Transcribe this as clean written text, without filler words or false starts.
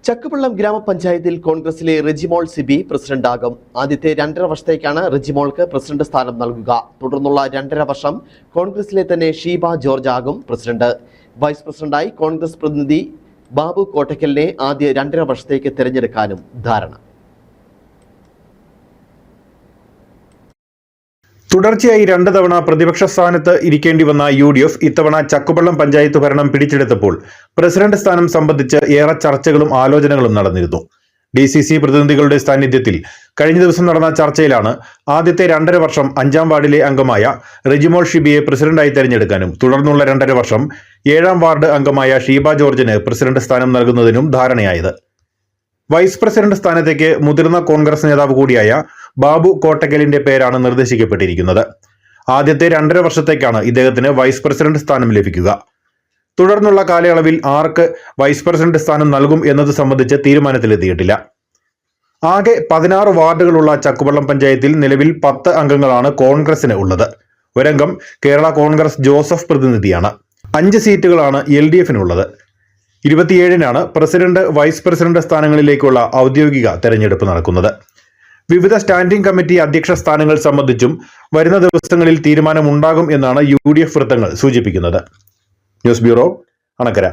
ചക്കുപള്ളം ഗ്രാമപഞ്ചായത്തിൽ കോൺഗ്രസിലെ റെജിമോൾ സിബി പ്രസിഡന്റാകും. ആദ്യത്തെ 2.5 വർഷത്തേക്കാണ് റെജിമോൾക്ക് പ്രസിഡന്റ് സ്ഥാനം നൽകുക. തുടർന്നുള്ള 2.5 വർഷം കോൺഗ്രസിലെ തന്നെ ഷീബ ജോർജ് ആകും പ്രസിഡന്റ്. വൈസ് പ്രസിഡന്റായി കോൺഗ്രസ് പ്രതിനിധി ബാബു കോട്ടക്കലിനെ ആദ്യ 2.5 വർഷത്തേക്ക് തിരഞ്ഞെടുക്കാനും ധാരണ. തുടർച്ചയായി 2 തവണ പ്രതിപക്ഷ സ്ഥാനത്ത് ഇരിക്കേണ്ടി വന്ന UDF ഇത്തവണ ചക്കുപള്ളം പഞ്ചായത്ത് ഭരണം പിടിച്ചെടുത്തപ്പോൾ പ്രസിഡന്റ് സ്ഥാനം സംബന്ധിച്ച് ഏറെ ചർച്ചകളും ആലോചനകളും നടന്നിരുന്നു. DCC പ്രതിനിധികളുടെ സാന്നിധ്യത്തിൽ കഴിഞ്ഞ ദിവസം നടന്ന ചർച്ചയിലാണ് ആദ്യത്തെ 2.5 വർഷം 5ാം വാർഡിലെ അംഗമായ റെജിമോൾ ഷിബിയെ പ്രസിഡന്റായി തെരഞ്ഞെടുക്കാനും തുടർന്നുള്ള 2.5 വർഷം 7ാം വാർഡ് അംഗമായ ഷീബ ജോർജിന് പ്രസിഡന്റ് സ്ഥാനം നൽകുന്നതിനും ധാരണയായത്. വൈസ് പ്രസിഡന്റ് സ്ഥാനത്തേക്ക് മുതിർന്ന കോൺഗ്രസ് നേതാവ് കൂടിയായ ബാബു കോട്ടക്കലിന്റെ പേരാണ് നിർദ്ദേശിക്കപ്പെട്ടിരിക്കുന്നത്. ആദ്യത്തെ 2.5 വർഷത്തേക്കാണ് ഇദ്ദേഹത്തിന് വൈസ് പ്രസിഡന്റ് സ്ഥാനം ലഭിക്കുക. തുടർന്നുള്ള കാലയളവിൽ ആർക്ക് വൈസ് പ്രസിഡന്റ് സ്ഥാനം നൽകും എന്നത് സംബന്ധിച്ച് തീരുമാനത്തിലെത്തിയിട്ടില്ല. ആകെ 16 വാർഡുകളുള്ള ചക്കുപള്ളം പഞ്ചായത്തിൽ നിലവിൽ 10 അംഗങ്ങളാണ് കോൺഗ്രസിന് ഉള്ളത്. ഒരംഗം കേരള കോൺഗ്രസ് ജോസഫ് പ്രതിനിധിയാണ്. 5 സീറ്റുകളാണ് LDF-നുള്ളത്. 27-നാണ് പ്രസിഡന്റ് വൈസ് പ്രസിഡന്റ് സ്ഥാനങ്ങളിലേക്കുള്ള ഔദ്യോഗിക തെരഞ്ഞെടുപ്പ് നടക്കുന്നത്. വിവിധ സ്റ്റാൻഡിംഗ് കമ്മിറ്റി അധ്യക്ഷ സ്ഥാനങ്ങൾ സംബന്ധിച്ചും വരുന്ന ദിവസങ്ങളിൽ തീരുമാനമുണ്ടാകും എന്നാണ് UDF വൃത്തങ്ങൾ സൂചിപ്പിക്കുന്നത്. News bureau, Anakkara.